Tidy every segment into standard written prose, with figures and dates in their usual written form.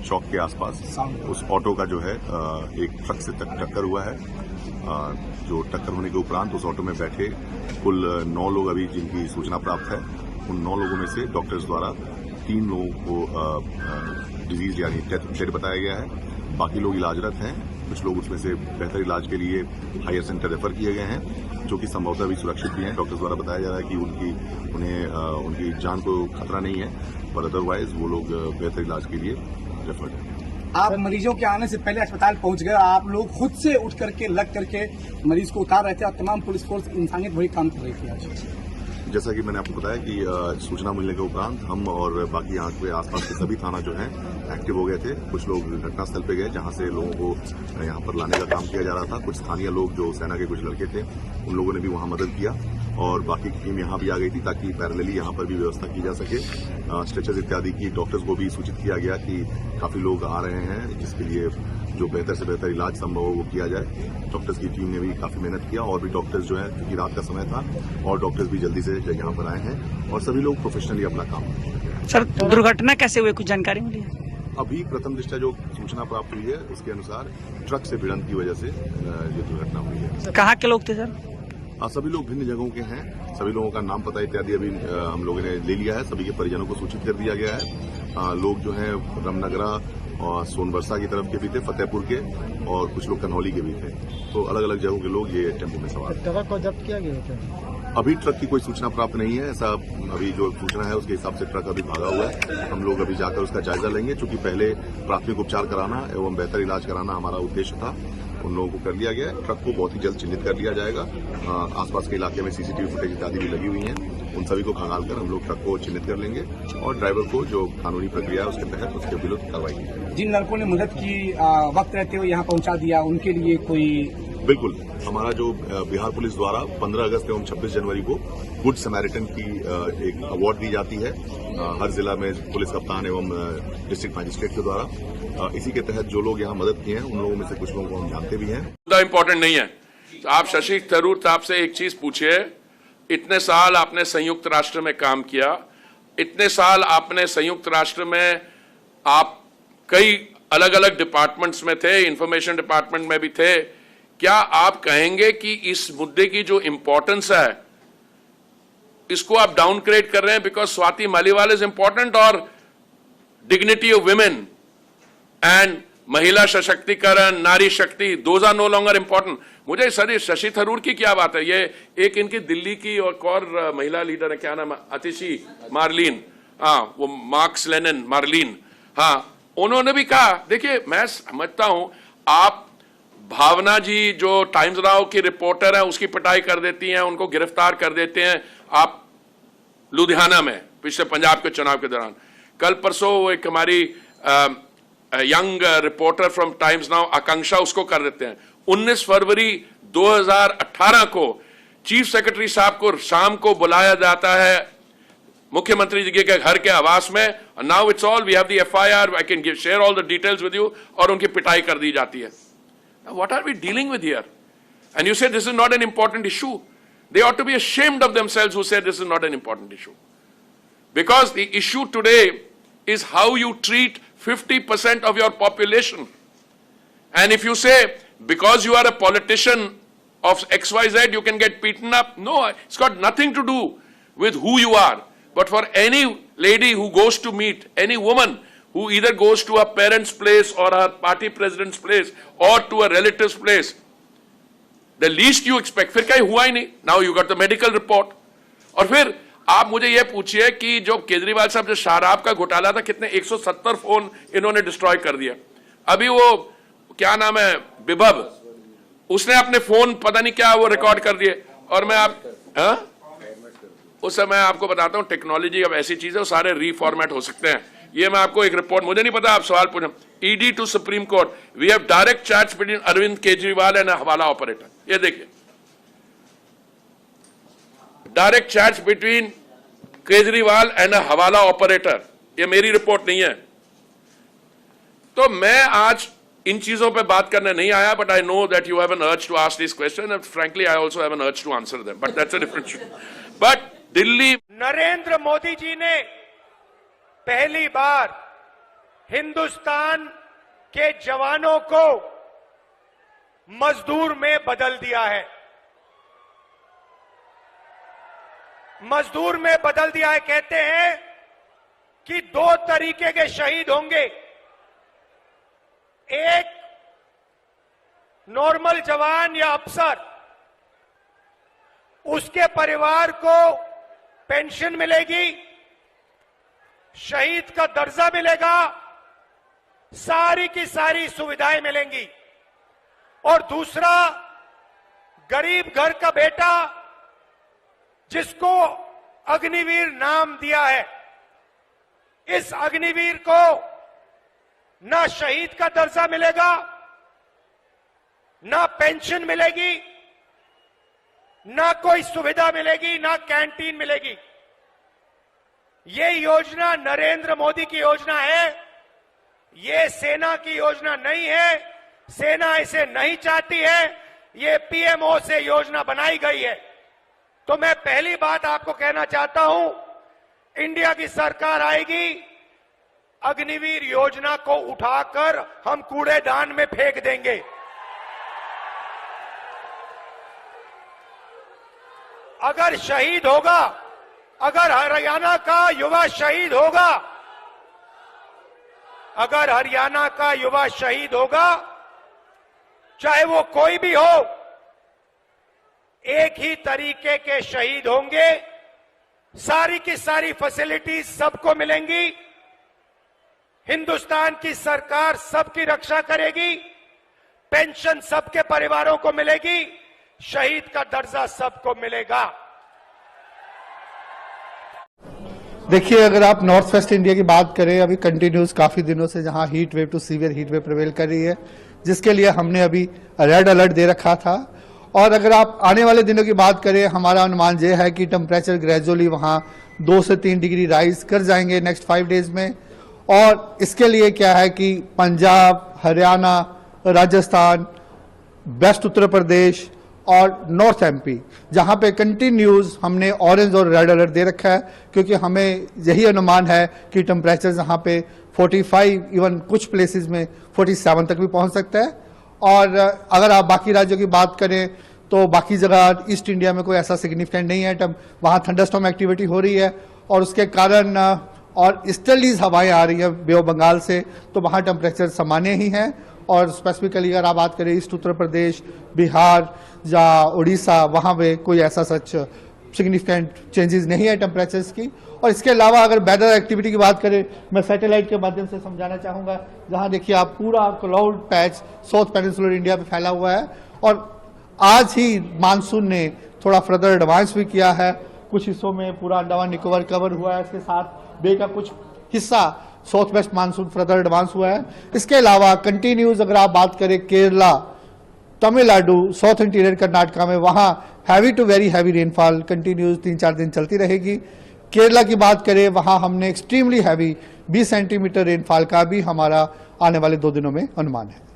चौक के आसपास उस ऑटो का जो है एक ट्रक से टक्कर हुआ है। जो टक्कर होने के उपरांत उस ऑटो में बैठे कुल 9 लोग अभी जिनकी सूचना प्राप्त है, उन 9 लोगों में से डॉक्टर्स द्वारा 3 लोगों को डिजीज यानी डेड बताया गया है। बाकी लोग इलाजरत हैं। कुछ लोग उसमें से बेहतर इलाज के लिए हायर सेंटर रेफर किए गए हैं, जो कि संभवतः भी सुरक्षित भी हैं। डॉक्टर्स द्वारा बताया जा रहा है कि उनकी जान को खतरा नहीं है, पर अदरवाइज वो लोग बेहतर इलाज के लिए रेफर्ड हैं। आप मरीजों के आने से पहले अस्पताल पहुंच गए, आप लोग खुद से उठ करके लग करके मरीज को उतार रहे थे और तमाम पुलिस फोर्स इंसानियत वही काम कर रही थी आज। जैसा कि मैंने आपको बताया कि सूचना मिलने के उपरांत हम और बाकी यहाँ के आसपास के सभी थाना जो हैं एक्टिव हो गए थे। कुछ लोग घटनास्थल पे गए जहाँ से लोगों को यहाँ पर लाने का काम किया जा रहा था। कुछ स्थानीय लोग जो सेना के कुछ लड़के थे उन लोगों ने भी वहाँ मदद किया और बाकी की टीम यहाँ भी आ गई थी ताकि पैरेलली यहाँ पर भी व्यवस्था की जा सके। स्ट्रेचर्स इत्यादि की डॉक्टर्स को भी सूचित किया गया कि काफी लोग आ रहे हैं, जिसके लिए जो बेहतर से बेहतर इलाज संभव हो वो किया जाए। डॉक्टर्स की टीम ने भी काफी मेहनत किया और भी डॉक्टर्स जो है, क्योंकि रात का समय था और डॉक्टर्स भी जल्दी से यहाँ पर आए हैं और सभी लोग प्रोफेशनली अपना काम। सर, दुर्घटना कैसे हुई, कुछ जानकारी मिली है? अभी प्रथम दृष्टया जो सूचना प्राप्त हुई है उसके अनुसार ट्रक से भिड़ंत की वजह से ये दुर्घटना हुई है। कहाँ के लोग थे सर? सभी लोग भिन्न जगहों के हैं। सभी लोगों का नाम पता इत्यादि अभी हम लोगों ने ले लिया है। सभी के परिजनों को सूचित कर दिया गया है। लोग जो हैं रमनगरा और सोनबरसा की तरफ के भी थे, फतेहपुर के, और कुछ लोग कन्हौली के भी थे। तो अलग अलग जगहों के लोग ये टेम्पो में सवार। ट्रक को जब्त किया गया था? अभी ट्रक की कोई सूचना प्राप्त नहीं है। ऐसा अभी जो सूचना है उसके हिसाब से ट्रक अभी भागा हुआ है। हम लोग अभी जाकर उसका जायजा लेंगे, चूंकि पहले प्राथमिक उपचार कराना एवं बेहतर इलाज कराना हमारा उद्देश्य था। उन लोगों को कर लिया गया है। ट्रक को बहुत ही जल्द चिन्हित कर लिया जाएगा। आसपास के इलाके में सीसीटीवी फुटेज इत्यादि भी लगी हुई हैं। उन सभी को खंगाल कर हम लोग ट्रक को चिन्हित कर लेंगे और ड्राइवर को जो कानूनी प्रक्रिया है उसके तहत उसके विरुद्ध कार्रवाई की जाएगी। जिन लड़कों ने मदद की वक्त रहते हुए यहाँ पहुंचा दिया, उनके लिए कोई? बिल्कुल, हमारा जो बिहार पुलिस द्वारा 15 अगस्त एवं 26 जनवरी को गुड समैरिटन की एक अवार्ड दी जाती है हर जिला में पुलिस कप्तान एवं डिस्ट्रिक्ट मजिस्ट्रेट के द्वारा। इसी के तहत जो लोग यहाँ मदद किए हैं उन लोगों में से कुछ लोगों को हम जानते भी हैं। इम्पोर्टेंट नहीं है। आप शशि थरूर साहब से एक चीज पूछिए, इतने साल आपने संयुक्त राष्ट्र में काम किया, इतने साल आपने संयुक्त राष्ट्र में आप कई अलग अलग डिपार्टमेंट्स में थे, इंफॉर्मेशन डिपार्टमेंट में भी थे। क्या आप कहेंगे कि इस मुद्दे की जो इंपॉर्टेंस है इसको आप डाउनग्रेड कर रहे हैं because Swati Maliwal is important, और डिग्निटी ऑफ वुमेन एंड महिला सशक्तिकरण, नारी शक्ति, those are no longer important? मुझे सर शशि थरूर की क्या बात है? ये एक इनकी दिल्ली की और महिला लीडर है, क्या नाम है, आतिशी मार्लिन, हाँ वो मार्क्स लेनिन मार्लिन, हाँ उन्होंने भी कहा। देखिए मैं समझता हूं, आप भावना जी जो टाइम्स नाउ की रिपोर्टर है उसकी पिटाई कर देती हैं, उनको गिरफ्तार कर देते हैं आप लुधियाना में पिछले पंजाब के चुनाव के दौरान। कल परसों एक हमारी young reporter from Times Now Akanksha, उसको कर देते हैं। 19 फरवरी 2018 को चीफ सेक्रेटरी साहब को शाम को बुलाया जाता है मुख्यमंत्री जी के घर के आवास में। Now it's all we have the FIR, I can share all the details with you, और उनकी पिटाई कर दी जाती है। What are we dealing with here? And you say this is not an important issue. They ought to be ashamed of themselves who say this is not an important issue. Because the issue today is how you treat 50% of your population. And if you say because you are a politician of XYZ you can get beaten up, no, it's got nothing to do with who you are. But for any lady who goes to meet, any woman who either goes to her parents' place or her party president's place or to a relative's place, the least you expect, फिर कहीं हुआ ही नहीं, now you got the medical report। और फिर आप मुझे ये पूछिए कि जो केजरीवाल साहब जो शराब का घोटाला था, कितने 170 फोन इन्होंने डिस्ट्रॉय कर दिया। अभी वो क्या नाम है, विभव, उसने अपने फोन पता नहीं क्या वो रिकॉर्ड कर दिए। और मैं आप उस समय आपको बताता हूं, टेक्नोलॉजी अब ऐसी चीज है, वो सारे रीफॉर्मेट हो सकते हैं। ये मैं आपको एक रिपोर्ट, मुझे नहीं पता, आप सवाल पूछें। ED to Supreme Court, we have direct chats between Arvind Kejriwal and hawala operator. ये देखिए, direct chats between Kejriwal and hawala operator. ये मेरी रिपोर्ट नहीं है। तो मैं आज इन चीजों पे बात करने नहीं आया, but I know that you have an urge to ask this question and frankly I also have an urge to answer them, but that's a different issue. But Delhi, Narendra Modi ji ने पहली बार हिंदुस्तान के जवानों को मजदूर में बदल दिया है। मजदूर में बदल दिया है। कहते हैं कि दो तरीके के शहीद होंगे, एक नॉर्मल जवान या अफसर, उसके परिवार को पेंशन मिलेगी, शहीद का दर्जा मिलेगा, सारी की सारी सुविधाएं मिलेंगी। और दूसरा गरीब घर का बेटा जिसको अग्निवीर नाम दिया है, इस अग्निवीर को ना शहीद का दर्जा मिलेगा, ना पेंशन मिलेगी, ना कोई सुविधा मिलेगी, ना कैंटीन मिलेगी। ये योजना नरेंद्र मोदी की योजना है, ये सेना की योजना नहीं है। सेना इसे नहीं चाहती है, ये पीएमओ से योजना बनाई गई है। तो मैं पहली बात आपको कहना चाहता हूं, इंडिया की सरकार आएगी, अग्निवीर योजना को उठाकर हम कूड़ेदान में फेंक देंगे। अगर शहीद होगा, अगर हरियाणा का युवा शहीद होगा, अगर हरियाणा का युवा शहीद होगा, चाहे वो कोई भी हो, एक ही तरीके के शहीद होंगे, सारी की सारी फैसिलिटीज सबको मिलेंगी, हिंदुस्तान की सरकार सबकी रक्षा करेगी, पेंशन सबके परिवारों को मिलेगी, शहीद का दर्जा सबको मिलेगा। देखिए, अगर आप नॉर्थ वेस्ट इंडिया की बात करें, अभी कंटिन्यूस काफी दिनों से जहां heat wave to severe heat wave prevail कर रही है, जिसके लिए हमने अभी रेड अलर्ट दे रखा था। और अगर आप आने वाले दिनों की बात करें, हमारा अनुमान यह है कि टेम्परेचर ग्रेजुअली वहां 2 से 3 डिग्री राइज कर जाएंगे नेक्स्ट 5 डेज में। और इसके लिए क्या है कि पंजाब, हरियाणा, राजस्थान, वेस्ट उत्तर प्रदेश और नॉर्थ एमपी, जहां पे कंटिन्यूज हमने ऑरेंज और रेड अलर्ट दे रखा है, क्योंकि हमें यही अनुमान है कि टेम्परेचर जहां पे 45, इवन कुछ प्लेसेस में 47 तक भी पहुंच सकता है। और अगर आप बाकी राज्यों की बात करें तो बाकी जगह ईस्ट इंडिया में कोई ऐसा सिग्निफिकेंट नहीं है, वहां थंडरस्टॉर्म एक्टिविटी हो रही है और उसके कारण और ईस्टर्लीज हवाएं आ रही है बे ऑफ बंगाल से, तो वहां टेम्परेचर सामान्य ही है। और स्पेसिफिकली अगर आप बात करें ईस्ट उत्तर प्रदेश, बिहार या उड़ीसा, वहां पे कोई ऐसा सच सिग्निफिकेंट चेंजेस नहीं है टेम्परेचर्स की। और इसके अलावा अगर वेदर एक्टिविटी की बात करें, मैं सैटेलाइट के माध्यम से समझाना चाहूंगा, जहां देखिए आप पूरा cloud patch south peninsular India पे फैला हुआ है। और आज ही मानसून ने थोड़ा फर्दर एडवांस भी किया है, कुछ हिस्सों में पूरा अंडमान निकोबार कवर हुआ है, इसके साथ बे का कुछ हिस्सा south west monsoon further advance हुआ है। इसके अलावा कंटिन्यूज अगर आप बात करें केरला, तमिलनाडु, साउथ इंटीरियर कर्नाटका में, वहां heavy to very heavy rainfall continues 3-4 दिन चलती रहेगी। केरला की बात करें, वहां हमने एक्सट्रीमली हैवी 20 सेंटीमीटर रेनफॉल का भी हमारा आने वाले 2 दिनों में अनुमान है।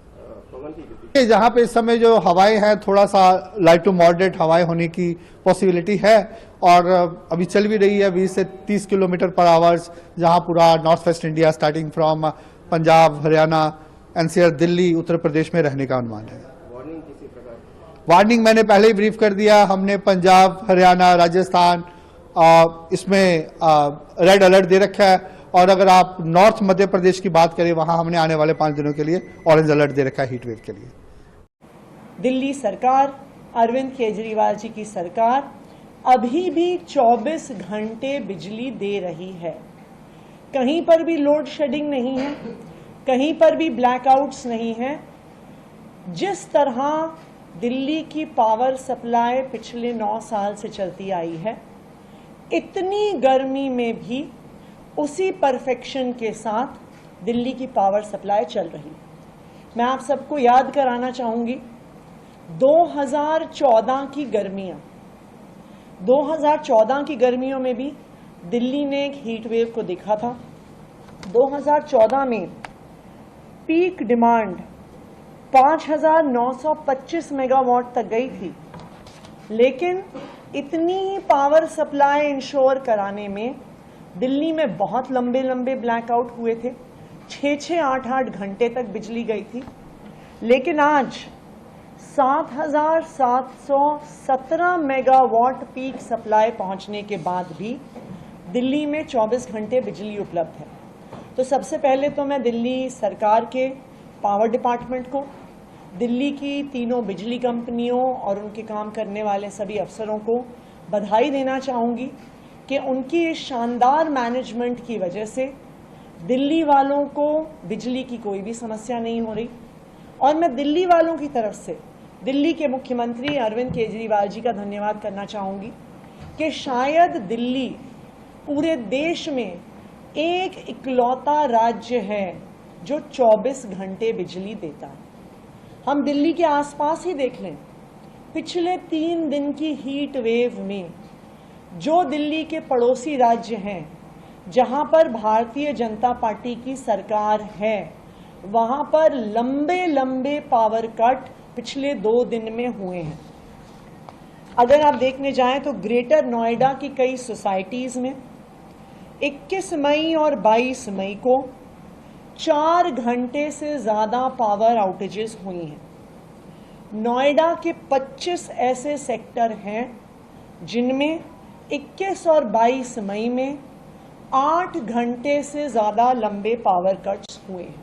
जहां पे इस समय जो हवाएं हैं, थोड़ा सा लाइट टू मॉडरेट हवाएं होने की पॉसिबिलिटी है और अभी चल भी रही है 20 से 30 किलोमीटर पर आवर्स, जहां पूरा north west India starting from Punjab, Haryana, NCR, Delhi, Uttar Pradesh में रहने का अनुमान है। वार्निंग मैंने पहले ही ब्रीफ कर दिया, हमने पंजाब, हरियाणा, राजस्थान इसमें रेड अलर्ट दे रखा है। और अगर आप नॉर्थ मध्य प्रदेश की बात करें, वहां हमने आने वाले 5 दिनों के लिए ऑरेंज अलर्ट दे रखा है हीट वेव के लिए। दिल्ली सरकार, अरविंद केजरीवाल जी की सरकार अभी भी 24 घंटे बिजली दे रही है। कहीं पर भी लोड शेडिंग नहीं है, कहीं पर भी ब्लैकआउट्स नहीं है। जिस तरह दिल्ली की पावर सप्लाई पिछले 9 साल से चलती आई है, इतनी गर्मी में भी उसी परफेक्शन के साथ दिल्ली की पावर सप्लाई चल रही। मैं आप सबको याद कराना चाहूंगी 2014 की गर्मियां, 2014 की गर्मियों में भी दिल्ली ने एक हीट वेव को देखा था। 2014 में पीक डिमांड 5,925 मेगावाट तक गई थी, लेकिन इतनी ही पावर सप्लाई इंश्योर कराने में दिल्ली में बहुत लंबे लंबे ब्लैकआउट हुए थे। 6-6, 8-8 घंटे तक बिजली गई थी। लेकिन आज 7,717 मेगावाट पीक सप्लाई पहुंचने के बाद भी दिल्ली में 24 घंटे बिजली उपलब्ध है। तो सबसे पहले तो मैं दिल्ली सरकार के पावर डिपार्टमेंट को, दिल्ली की तीनों बिजली कंपनियों और उनके काम करने वाले सभी अफसरों को बधाई देना चाहूँगी कि उनकी इस शानदार मैनेजमेंट की वजह से दिल्ली वालों को बिजली की कोई भी समस्या नहीं हो रही। और मैं दिल्ली वालों की तरफ से दिल्ली के मुख्यमंत्री अरविंद केजरीवाल जी का धन्यवाद करना चाहूँगी कि शायद दिल्ली पूरे देश में एक इकलौता राज्य है जो 24 घंटे बिजली देता है। हम दिल्ली के आसपास ही देख लें, पिछले 3 दिन की हीट वेव में जो दिल्ली के पड़ोसी राज्य हैं जहां पर भारतीय जनता पार्टी की सरकार है, वहां पर लंबे लंबे पावर कट पिछले 2 दिन में हुए हैं। अगर आप देखने जाएं तो ग्रेटर नोएडा की कई सोसाइटीज में 21 मई और 22 मई को 4 घंटे से ज्यादा पावर आउटेजेस हुई हैं। नोएडा के 25 ऐसे सेक्टर हैं जिनमें 21 और 22 मई में 8 घंटे से ज्यादा लंबे पावर कट्स हुए हैं।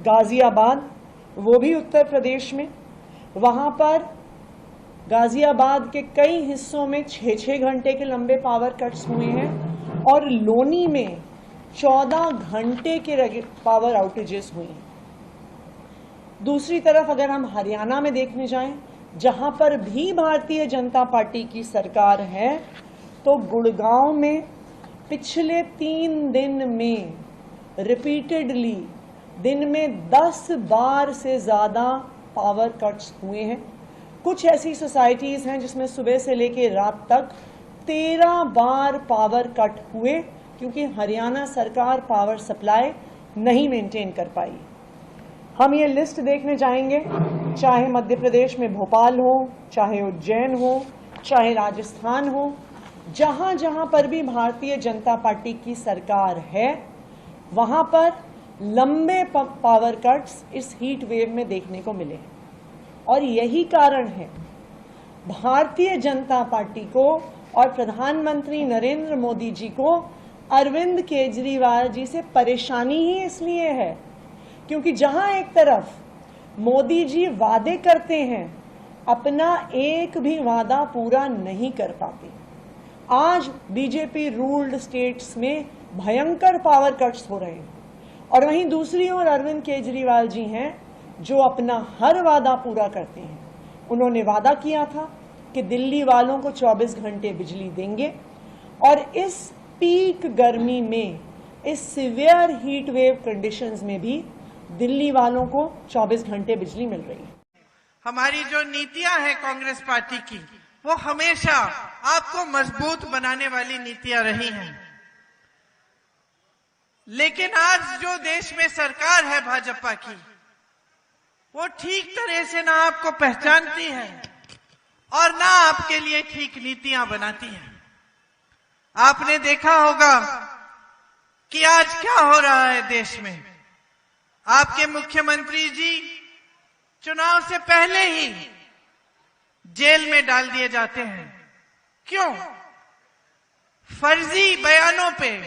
गाजियाबाद, वो भी उत्तर प्रदेश में, वहां पर गाजियाबाद के कई हिस्सों में 6-6 घंटे के लंबे पावर कट्स हुए हैं और लोनी में 14 घंटे के पावर आउटेजेस हुई हैं। दूसरी तरफ अगर हम हरियाणा में देखने जाएं, जहां पर भी भारतीय जनता पार्टी की सरकार है, तो गुड़गांव में पिछले 3 दिन में रिपीटेडली दिन में 10 बार से ज्यादा पावर कट्स हुए हैं। कुछ ऐसी सोसाइटीज हैं जिसमें सुबह से लेकर रात तक 13 बार पावर कट हुए, क्योंकि हरियाणा सरकार पावर सप्लाई नहीं मेंटेन कर पाई। हम ये लिस्ट देखने जाएंगे, चाहे मध्य प्रदेश में भोपाल हो, चाहे उज्जैन हो, चाहे राजस्थान हो, जहां जहां पर भी भारतीय जनता पार्टी की सरकार है, वहां पर लंबे पावर कट्स इस हीट वेव में देखने को मिले। और यही कारण है भारतीय जनता पार्टी को और प्रधानमंत्री नरेंद्र मोदी जी को अरविंद केजरीवाल जी से परेशानी ही इसलिए है क्योंकि जहां एक तरफ मोदी जी वादे करते हैं, अपना एक भी वादा पूरा नहीं कर पाते। आज बीजेपी रूल्ड स्टेट्स में भयंकर पावर कट्स हो रहे हैं और वहीं दूसरी ओर अरविंद केजरीवाल जी हैं जो अपना हर वादा पूरा करते हैं। उन्होंने वादा किया था कि दिल्ली वालों को 24 घंटे बिजली देंगे और इस पीक गर्मी में, इस सिवियर हीट वेव कंडीशंस में भी दिल्ली वालों को 24 घंटे बिजली मिल रही है। हमारी जो नीतियां हैं कांग्रेस पार्टी की, वो हमेशा आपको मजबूत बनाने वाली नीतियां रही हैं। लेकिन आज जो देश में सरकार है भाजपा की, वो ठीक तरह से ना आपको पहचानती है और ना आपके लिए ठीक नीतियां बनाती है। आपने देखा होगा कि आज क्या हो रहा है देश में। आपके मुख्यमंत्री जी चुनाव से पहले ही जेल में डाल दिए जाते हैं। क्यों? फर्जी बयानों पे,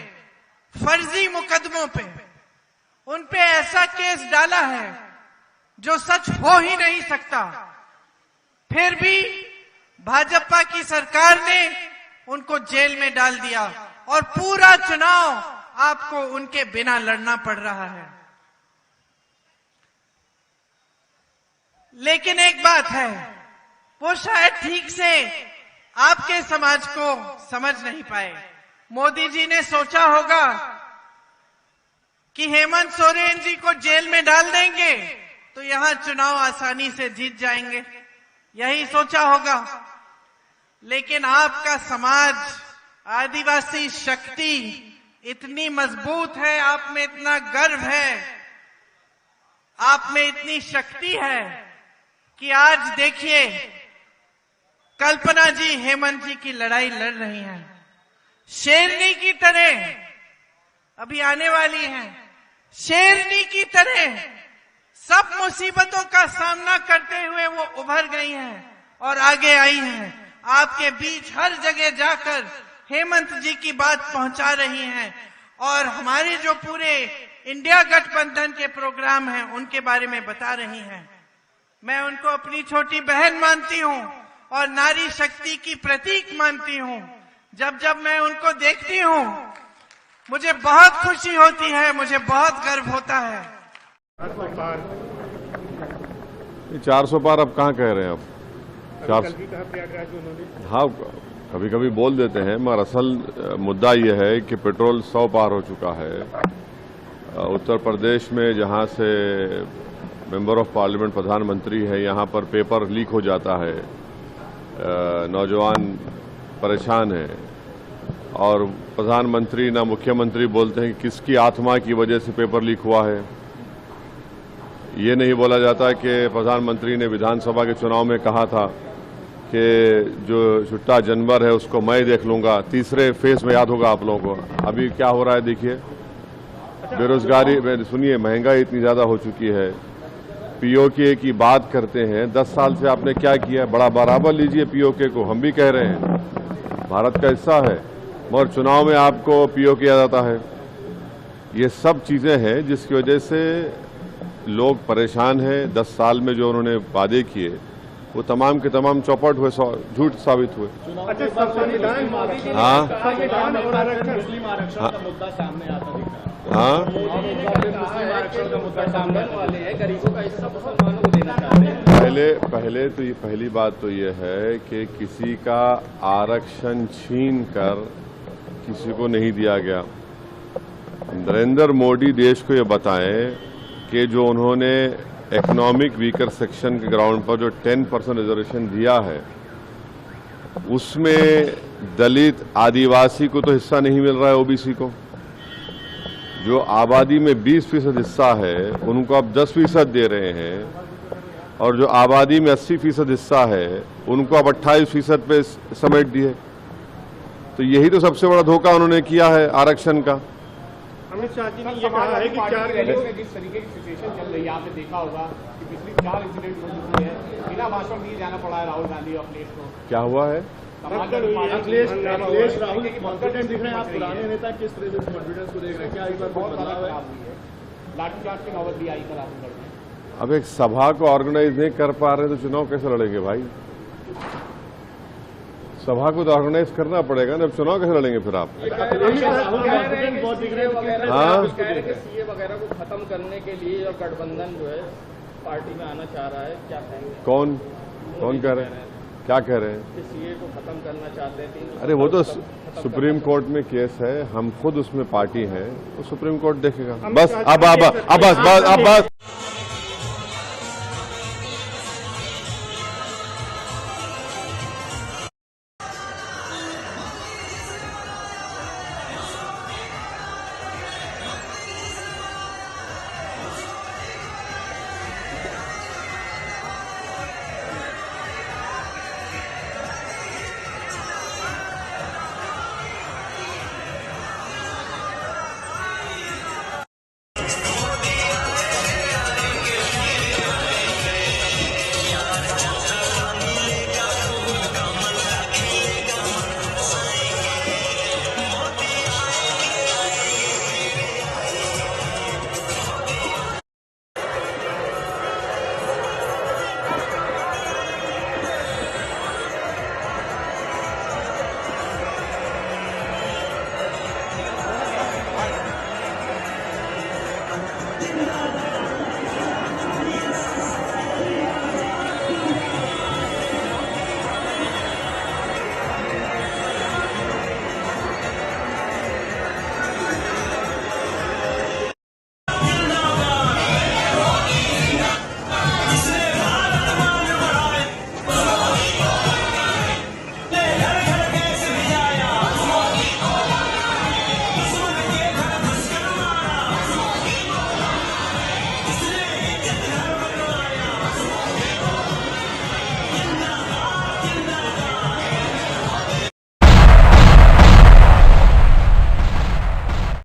फर्जी मुकदमों पे उन पे ऐसा केस डाला है जो सच हो ही नहीं सकता। फिर भी भाजपा की सरकार ने उनको जेल में डाल दिया और पूरा चुनाव आपको उनके बिना लड़ना पड़ रहा है। लेकिन एक बात है, वो शायद ठीक से आपके समाज को समझ नहीं पाए। मोदी जी ने सोचा होगा कि हेमंत सोरेन जी को जेल में डाल देंगे तो यहां चुनाव आसानी से जीत जाएंगे, यही सोचा होगा। लेकिन आपका समाज, आदिवासी शक्ति इतनी मजबूत है, आप में इतना गर्व है, आप में इतनी शक्ति है कि आज देखिए कल्पना जी हेमंत जी की लड़ाई लड़ रही हैं। शेरनी की तरह अभी आने वाली हैं। शेरनी की तरह सब मुसीबतों का सामना करते हुए वो उभर गई हैं और आगे आई हैं। आपके बीच हर जगह जाकर हेमंत जी की बात पहुंचा रही हैं और हमारे जो पूरे इंडिया गठबंधन के प्रोग्राम हैं उनके बारे में बता रही हैं। मैं उनको अपनी छोटी बहन मानती हूं और नारी शक्ति की प्रतीक मानती हूं। जब जब मैं उनको देखती हूं मुझे बहुत खुशी होती है, मुझे बहुत गर्व होता है। 400 पार अब कहाँ कह रहे हैं अब 400? हाँ, कभी कभी बोल देते हैं, मगर असल मुद्दा यह है कि पेट्रोल 100 पार हो चुका है। उत्तर प्रदेश में जहाँ से मेंबर ऑफ पार्लियामेंट प्रधानमंत्री है, यहाँ पर पेपर लीक हो जाता है, नौजवान परेशान है और प्रधानमंत्री ना मुख्यमंत्री बोलते हैं कि किसकी आत्मा की वजह से पेपर लीक हुआ है। ये नहीं बोला जाता कि प्रधानमंत्री ने विधानसभा के चुनाव में कहा था कि जो छुट्टा जानवर है उसको मैं देख लूंगा। तीसरे फेज में याद होगा आप लोगों को। अभी क्या हो रहा है देखिए, बेरोजगारी, सुनिए, महंगाई इतनी ज्यादा हो चुकी है। पीओके की बात करते हैं, 10 साल से आपने क्या किया? बड़ा बराबर लीजिए पीओके को, हम भी कह रहे हैं भारत का हिस्सा है, मगर चुनाव में आपको पीओके याद आता है। ये सब चीजें हैं जिसकी वजह से लोग परेशान हैं। 10 साल में जो उन्होंने वादे किए वो तमाम के तमाम चौपट हुए, झूठ साबित हुए। हाँ हाँ, पहले तो ये पहली बात तो ये है कि किसी का आरक्षण छीन कर किसी को नहीं दिया गया। नरेंद्र मोदी देश को ये बताएं कि जो उन्होंने इकोनॉमिक वीकर सेक्शन के ग्राउंड पर जो 10% रिजर्वेशन दिया है उसमें दलित आदिवासी को तो हिस्सा नहीं मिल रहा है, ओबीसी को। जो आबादी में 20% हिस्सा है उनको अब 10% दे रहे हैं और जो आबादी में 80% हिस्सा है उनको अब 28% पे समेट दिए। तो यही तो सबसे बड़ा धोखा उन्होंने किया है आरक्षण का। अमित शाह जी ने ये कहा है कि 4 जिलों में जिस तरीके की सिचुएशन चल रही है, आपने देखा होगा कि पिछली 4 इंसिडेंट हो चुकी है, बिना भाषण दिए जाना पड़ा है राहुल गांधी और अखिलेश को। क्या हुआ है? अखिलेश राहुल कॉन्फिडेंट दिख रहे हैं। आप पुराने नेता किस तरह से कॉन्फिडेंस को देख रहे हैं? क्या इस बार बहुत बदलाव है? लाठीचार्ज की नौबत भी आई पर आपको। अब एक सभा को ऑर्गेनाइज नहीं कर पा रहे तो चुनाव कैसे लड़ेंगे भाई? सभा को तो ऑर्गेनाइज करना पड़ेगा ना, अब चुनाव कैसे लड़ेंगे फिर आप? हाँ, सीए वगैरह को खत्म करने के लिए और गठबंधन जो है पार्टी में आना चाह रहा है, क्या कहेंगे? कौन कह रहे हैं? क्या कह रहे हैं? सीए को खत्म करना चाहते हैं। अरे वो तो सुप्रीम कोर्ट में केस है, हम खुद उसमें पार्टी हैं, तो सुप्रीम कोर्ट देखेगा। बस अब